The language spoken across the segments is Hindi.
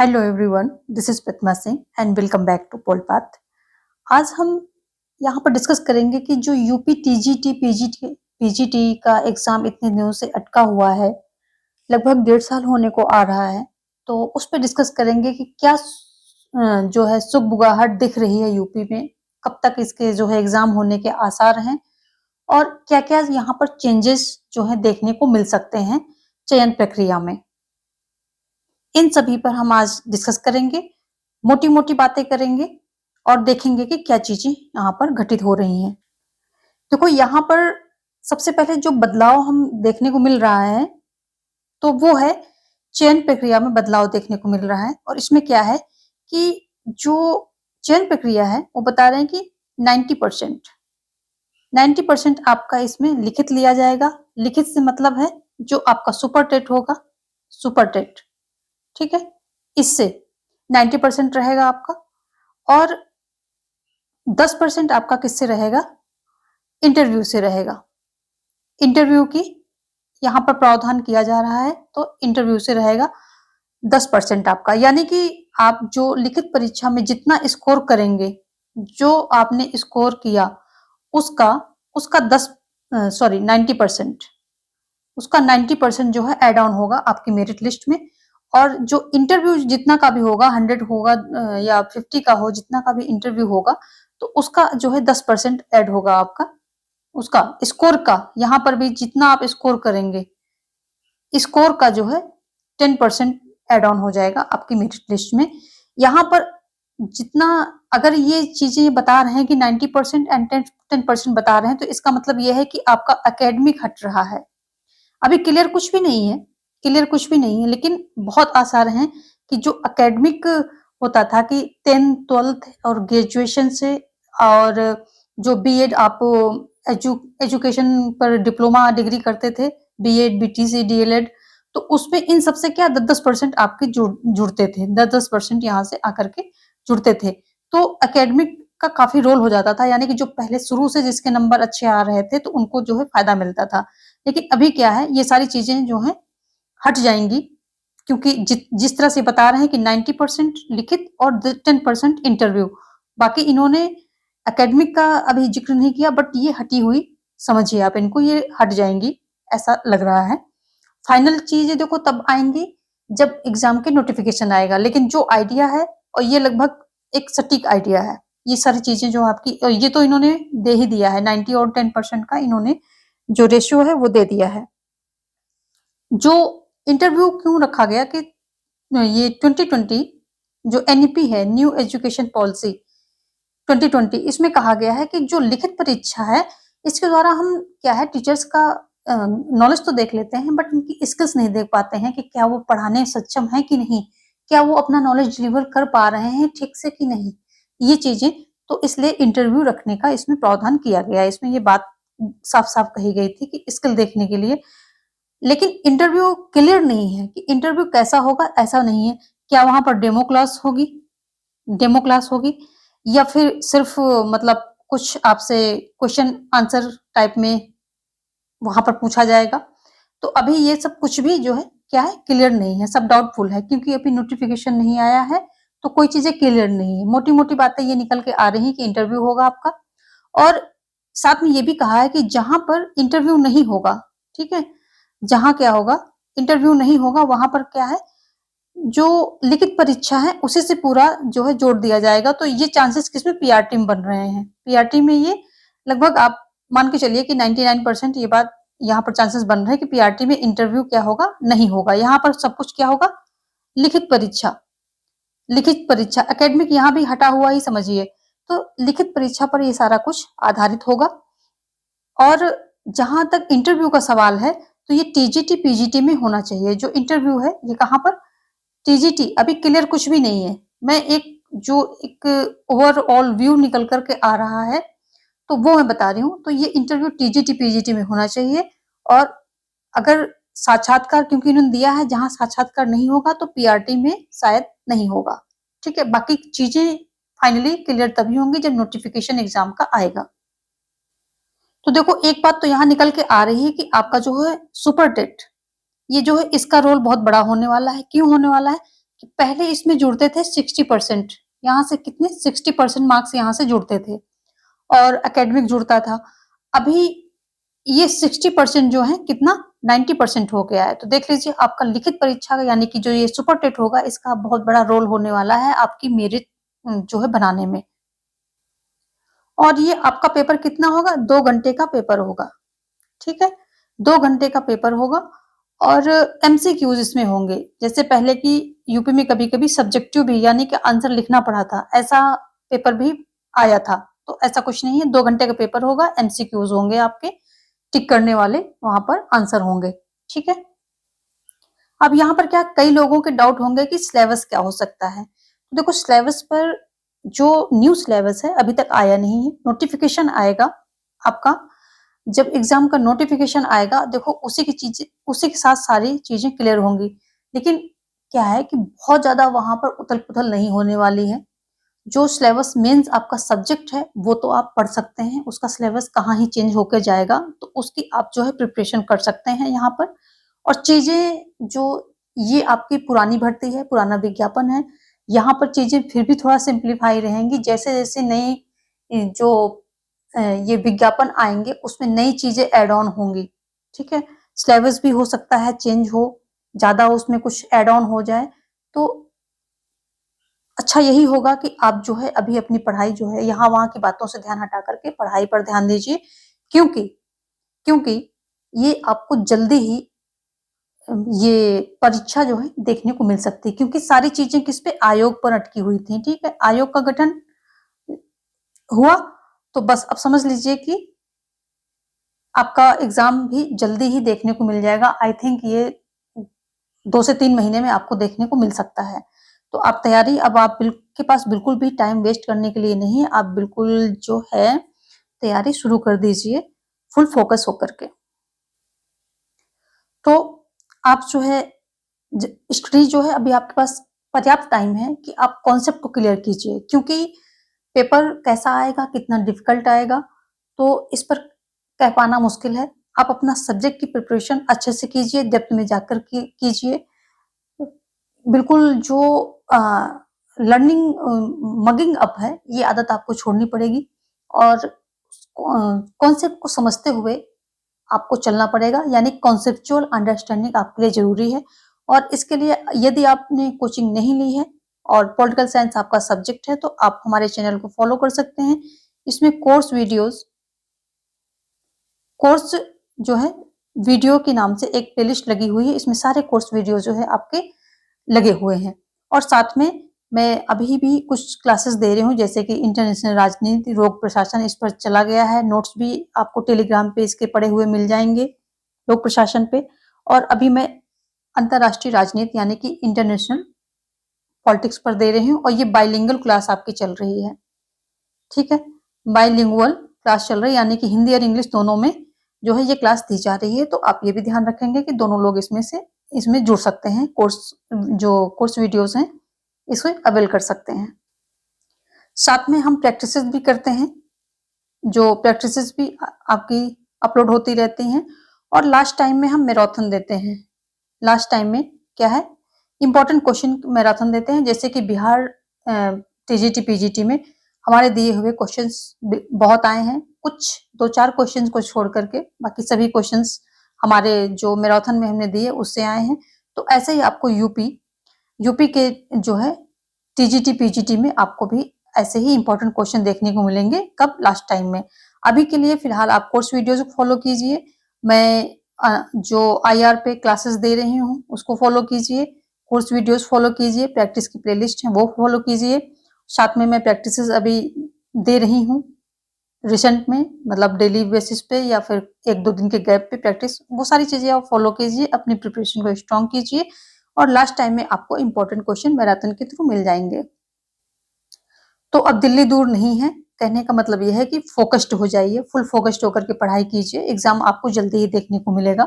Hello everyone, this is Pratima Singh and welcome back to Polpath. आज हम यहाँ पर डिस्कस करेंगे कि जो यूपी टीजीटी पीजीटी का एग्जाम इतने दिनों से अटका हुआ है, लगभग 1.5 साल होने को आ रहा है। तो उस पर डिस्कस करेंगे कि क्या जो है सुगबुगाहट दिख रही है यूपी में, कब तक इसके जो है एग्जाम होने के आसार हैं और क्या-क्या यहाँ पर चेंजेस जो है देखने को मिल सकते हैं चयन प्रक्रिया में। इन सभी पर हम आज डिस्कस करेंगे, मोटी-मोटी बातें करेंगे और देखेंगे कि क्या चीजें यहाँ पर घटित हो रही हैं। देखो, यहाँ पर सबसे पहले जो बदलाव हम देखने को मिल रहा है, तो वो है चयन प्रक्रिया में बदलाव देखने को मिल रहा है। और इसमें क्या है कि जो चयन प्रक्रिया है, वो बता रहे हैं कि 90% आपका इसमें लिखित लिया जाएगा। लिखित से मतलब है जो आपका सुपर टेट होगा, सुपर टेट, ठीक है, इससे 90% रहेगा आपका। और 10% आपका किससे रहेगा? इंटरव्यू से रहेगा। इंटरव्यू की यहाँ पर प्रावधान किया जा रहा है, तो इंटरव्यू से रहेगा 10% आपका। यानी कि आप जो लिखित परीक्षा में जितना स्कोर करेंगे, जो आपने स्कोर किया उसका उसका 90%, उसका 90% जो है एड ऑन होगा आपकी मेरिट लिस्ट में। और जो इंटरव्यू जितना का भी होगा, 100 होगा या 50 का हो, जितना का भी इंटरव्यू होगा, तो उसका जो है 10% ऐड होगा आपका, उसका स्कोर का। यहाँ पर भी जितना आप स्कोर करेंगे, स्कोर का जो है 10% ऐड ऑन हो जाएगा आपकी मेरिट लिस्ट में। यहाँ पर जितना, अगर ये चीजें बता रहे हैं कि 90% एंड 10% बता रहे हैं, तो इसका मतलब ये है कि आपका एकेडमिक हट रहा है। अभी क्लियर कुछ भी नहीं है, क्लियर कुछ भी नहीं है, लेकिन बहुत आसार हैं कि जो एकेडमिक होता था कि 10th 12th और ग्रेजुएशन से, और जो बीएड आप एजुकेशन पर डिप्लोमा डिग्री करते थे, बीएड बीटीसी डीएलएड, तो उसमें इन सबसे क्या 10-10% आपके जुड़ते थे, 10-10% यहाँ से आकर के जुड़ते थे। तो एकेडमिक का काफी रोल हो जाता था, यानी कि जो पहले शुरू से जिसके नंबर अच्छे आ रहे थे, तो उनको जो है फायदा मिलता था। लेकिन अभी क्या है, ये सारी चीजें जो हैं हट जाएंगी, क्योंकि जिस तरह से बता रहे हैं कि 90% लिखित और 10% इंटरव्यू। बाकी इन्होंने एकेडमिक का अभी जिक्र नहीं किया, बट ये हटी हुई समझिए आप इनको, ये हट जाएंगी ऐसा लग रहा है। फाइनल चीजें देखो तब आएंगी जब एग्जाम के नोटिफिकेशन आएगा, लेकिन जो आइडिया है, और ये लगभग एक सटीक आइडिया है, ये सारी चीजें जो आपकी, और ये तो इन्होंने दे ही दिया है, 90 और 10% का इन्होंने जो रेशियो है वो दे दिया है। जो इंटरव्यू क्यों रखा गया कि ये 2020 जो एनईपी है, न्यू एजुकेशन पॉलिसी 2020, इसमें कहा गया है कि जो लिखित परीक्षा है, इसके द्वारा हम क्या है, टीचर्स का नॉलेज तो देख लेते हैं, बट उनकी स्किल्स नहीं देख पाते हैं कि क्या वो पढ़ाने में सक्षम है कि नहीं, क्या वो अपना नॉलेज डिलीवर कर पा रहे हैं ठीक से कि नहीं, ये चीजें। तो इसलिए इंटरव्यू रखने का इसमें प्रावधान किया गया है। इसमें ये बात साफ साफ कही गई थी कि स्किल देखने के लिए। लेकिन इंटरव्यू क्लियर नहीं है कि इंटरव्यू कैसा होगा, ऐसा नहीं है। क्या वहां पर डेमो क्लास होगी, डेमो क्लास होगी, या फिर सिर्फ मतलब कुछ आपसे क्वेश्चन आंसर टाइप में वहां पर पूछा जाएगा। तो अभी ये सब कुछ भी जो है क्या है, क्लियर नहीं है, सब डाउटफुल है, क्योंकि अभी नोटिफिकेशन नहीं आया है, तो कोई चीजें क्लियर नहीं है। मोटी मोटी बातें ये निकल के आ रही है कि इंटरव्यू होगा आपका। और साथ में ये भी कहा है कि जहां पर इंटरव्यू नहीं होगा, ठीक है, जहां क्या होगा, इंटरव्यू नहीं होगा, वहां पर क्या है, जो लिखित परीक्षा है उसी से पूरा जो है जोड़ दिया जाएगा। तो ये चांसेस किसमें, पीआरटी में बन रहे हैं। पीआरटी में ये लगभग आप मान के चलिए कि 99% ये बात यहाँ पर चांसेस बन रहे हैं कि पीआरटी में इंटरव्यू क्या होगा, नहीं होगा। यहाँ पर सब कुछ क्या होगा, लिखित परीक्षा, लिखित परीक्षा। एकेडमिक यहाँ भी हटा हुआ ही समझिए, तो लिखित परीक्षा पर ये सारा कुछ आधारित होगा। और जहां तक इंटरव्यू का सवाल है, तो ये टीजीटी पीजीटी में होना चाहिए। जो इंटरव्यू है ये कहाँ पर, टीजीटी, अभी क्लियर कुछ भी नहीं है। मैं एक ओवरऑल व्यू निकल करके आ रहा है, तो वो मैं बता रही हूँ। तो ये इंटरव्यू टीजीटी पीजीटी में होना चाहिए। और अगर साक्षात्कार, क्योंकि इन्होंने दिया है जहां साक्षात्कार नहीं होगा, तो पीआरटी में शायद नहीं होगा, ठीक है। बाकी चीजें फाइनली क्लियर तभी होंगी जब नोटिफिकेशन एग्जाम का आएगा। तो देखो, एक बात तो यहाँ निकल के आ रही है कि आपका जो है सुपर टेट, ये जो है इसका रोल बहुत बड़ा होने वाला है। क्यों होने वाला है, कि पहले इसमें जुड़ते थे 60%, यहाँ से कितने 60% मार्क्स यहाँ से जुड़ते थे और एकेडमिक जुड़ता था। अभी ये 60% जो है कितना 90% हो गया है। तो देख लीजिए आपका लिखित परीक्षा का यानी कि जो ये सुपर टेट होगा इसका बहुत बड़ा रोल होने वाला है आपकी मेरिट जो है बनाने में। और ये आपका पेपर कितना होगा 2 घंटे का पेपर होगा, ठीक है? 2 घंटे का पेपर होगा और एमसीक्यूज इसमें होंगे। जैसे पहले की यूपी में कभी-कभी सब्जेक्टिव भी यानी कि आंसर लिखना पड़ा था, ऐसा पेपर भी आया था। तो ऐसा कुछ नहीं है, 2 घंटे का पेपर होगा, एमसीक्यूज होंगे आपके, टिक करने वाले वहां पर आंसर होंगे, ठीक है? अब यहाँ पर क्या कई लोगों के डाउट होंगे कि सिलेबस क्या हो सकता है। तो देखो सिलेबस पर जो न्यू सिलेबस है अभी तक आया नहीं है, नोटिफिकेशन आएगा आपका। जब एग्जाम का नोटिफिकेशन आएगा देखो उसी के साथ सारी चीजें क्लियर होंगी। लेकिन क्या है कि बहुत ज्यादा वहां पर उथल-पुथल नहीं होने वाली है। जो सिलेबस मेंस आपका सब्जेक्ट है वो तो आप पढ़ सकते हैं, उसका सिलेबस कहाँ ही चेंज होकर जाएगा तो उसकी आप जो है प्रिपरेशन कर सकते हैं यहाँ पर। और चीजें जो ये आपकी पुरानी भर्ती है, पुराना विज्ञापन है, यहाँ पर चीजें फिर भी थोड़ा सिंप्लीफाई रहेंगी। जैसे-जैसे नई जो ये विज्ञापन आएँगे उसमें नई चीजें ऐड ऑन होंगी, ठीक है? सिलेबस भी हो सकता है चेंज हो, ज़्यादा उसमें कुछ ऐड ऑन हो जाए, तो अच्छा यही होगा कि आप जो है अभी अपनी पढ़ाई जो है यहाँ-वहाँ की बातों से ध्यान हटा कर के पढ़ाई पर ध्यान दीजिए क्योंकि क्योंकि ये आपको जल्दी ही ये परीक्षा जो है देखने को मिल सकती है क्योंकि सारी चीजें किस पे आयोग पर अटकी हुई थी, ठीक है? आयोग का गठन हुआ तो बस अब समझ लीजिए कि आपका एग्जाम भी जल्दी ही देखने को मिल जाएगा। आई थिंक ये 2 से 3 महीने में आपको देखने को मिल सकता है। तो आप तैयारी अब आप के पास बिल्कुल भी टाइम वेस्ट करने के लिए नहीं है। आप बिल्कुल जो है तैयारी शुरू कर दीजिए फुल फोकस होकर के। तो आप जो है स्टडी जो है अभी आपके पास पर्याप्त टाइम है कि आप कॉन्सेप्ट को क्लियर कीजिए क्योंकि पेपर कैसा आएगा, कितना डिफिकल्ट आएगा, तो इस पर कह पाना मुश्किल है। आप अपना सब्जेक्ट की प्रिपरेशन अच्छे से कीजिए, डेप्थ में जाकर के कीजिए। बिल्कुल जो अ, लर्निंग मगिंग अप है, ये आदत आपको छोड़नी पड़ेगी और कॉन्सेप्ट को समझते हुए आपको चलना पड़ेगा यानी कॉन्सेप्चुअल अंडरस्टैंडिंग आपके लिए ज़रूरी है और इसके लिए यदि आपने कोचिंग नहीं ली है और पॉलिटिकल साइंस आपका सब्जेक्ट है, तो आप हमारे चैनल को फॉलो कर सकते हैं। इसमें कोर्स जो है वीडियो के नाम से एक प्लेलिस्ट लगी हुई है, इसमें सारे कोर्स वीडियो जो है आपके लगे हुए हैं और साथ में मैं अभी भी कुछ क्लासेस दे रही हूँ जैसे कि इंटरनेशनल राजनीति, रोग प्रशासन इस पर चला गया है। नोट्स भी आपको टेलीग्राम पे इसके पड़े हुए मिल जाएँगे, लोक प्रशासन पे और अभी मैं अंतर्राष्ट्रीय राजनीति यानी कि इंटरनेशनल पॉलिटिक्स पर दे रही हूँ और ये बाइलिंगुअल क्लास आपकी चल रही है, ठीक है? बाइलिंगुअल क्लास चल रही है यानी कि हिंदी और इंग्लिश दोनों में जो है ये क्लास दी जा रही है, तो आप ये भी ध्यान रखेंगे कि दोनों लोग इसमें जुड़ सकते हैं, कोर्स वीडियोज़ हैं, इसे अवेल कर सकते हैं। साथ में हम प्रैक्टिसेस भी करते हैं, जो प्रैक्टिसेस भी आपकी अपलोड होती रहती हैं और लास्ट टाइम में हम मैराथन देते हैं। लास्ट टाइम में क्या है इम्पोर्टेंट क्वेश्चन मैराथन देते हैं जैसे कि बिहार टीजीटी पीजीटी में हमारे दिए हुए क्वेश्चंस बहुत आए हैं, कुछ 2-4 क्वेश्चंस को छोड़ करके बाकी सभी क्वेश्चंस हमारे जो मैराथन में हमने दिए उससे आए हैं। तो ऐसे ही आपको यूपी के जो है टीजीटी पीजीटी में आपको भी ऐसे ही इम्पोर्टेंट क्वेश्चन देखने को मिलेंगे। कब? लास्ट टाइम में। अभी के लिए फिलहाल आप कोर्स वीडियोज़ को फॉलो कीजिए। मैं जो आईआर पे क्लासेस दे रही हूँ उसको फॉलो कीजिए, कोर्स वीडियोज़ फॉलो कीजिए, प्रैक्टिस की प्लेलिस्ट है वो फॉलो कीजिए। साथ में मैं प्रैक्टिसेस अभी दे रही हूँ रिसेंट में मतलब डेली बेसिस पे या फिर 1-2 दिन के गैप पे प्रैक्टिस, वो सारी चीज़ें आप फॉलो कीजिए, अपनी प्रिपरेशन को स्ट्रॉन्ग कीजिए और लास्ट टाइम में आपको इम्पोर्टेंट क्वेश्चन मैराथन के थ्रू मिल जाएँगे। तो अब दिल्ली दूर नहीं है, कहने का मतलब ये है कि फ़ोकस्ड हो जाइए, फुल फ़ोकस्ड होकर के पढ़ाई कीजिए, एग्ज़ाम आपको जल्दी ही देखने को मिलेगा।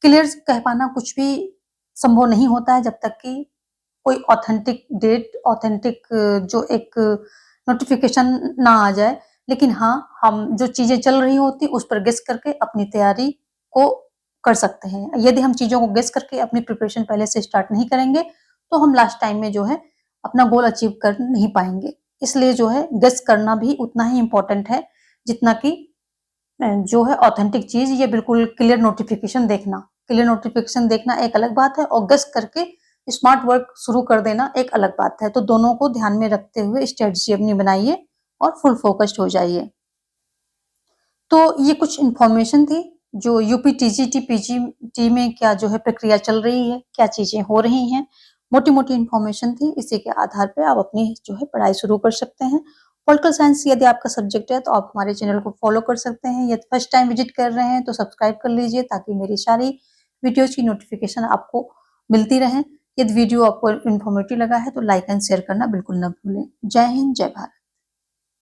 क्लियर कह पाना कुछ भी संभव नहीं होता है जब तक कि कोई ऑथेंटिक डेट, ऑथेंटिक जो एक नोटिफ़िकेशन ना आ जाए। लेकिन हाँ, हम जो चीज़ें चल रही होती उस पर गेस करके अपनी तैयारी को कर सकते हैं। यदि हम चीज़ों को गेस करके अपनी प्रिपरेशन पहले से स्टार्ट नहीं करेंगे, तो हम लास्ट टाइम में जो है अपना गोल अचीव कर नहीं पाएंगे। इसलिए जो है गेस करना भी उतना ही इम्पोर्टेंट है जितना कि जो है ऑथेंटिक चीज, ये बिल्कुल क्लियर नोटिफिकेशन देखना। क्लियर नोटिफिकेशन देखना एक अलग बात है और गेस करके स्मार्ट वर्क शुरू कर देना एक अलग बात है। तो दोनों को ध्यान में रखते हुए स्ट्रेटजी अपनी बनाइए और फुल फोकस्ड हो जाइए। तो ये कुछ इन्फॉर्मेशन थी जो यूपी टीजीटी पीजीटी में क्या जो है प्रक्रिया चल रही है, क्या चीजें हो रही हैं, मोटी-मोटी इन्फॉर्मेशन थी। इसी के आधार पे आप अपनी जो है पढ़ाई शुरू कर सकते हैं। पॉलिटिकल साइंस यदि आपका सब्जेक्ट है तो आप हमारे चैनल को फॉलो कर सकते हैं। यदि फर्स्ट टाइम विजिट कर रहे हैं तो सब्सक्राइब कर लीजिए ताकि मेरी सारी वीडियोज की नोटिफिकेशन आपको मिलती रहे। यदि वीडियो आपको इन्फॉर्मेटिव लगा है तो लाइक एंड शेयर करना बिल्कुल न भूलें। जय हिंद, जय भारत।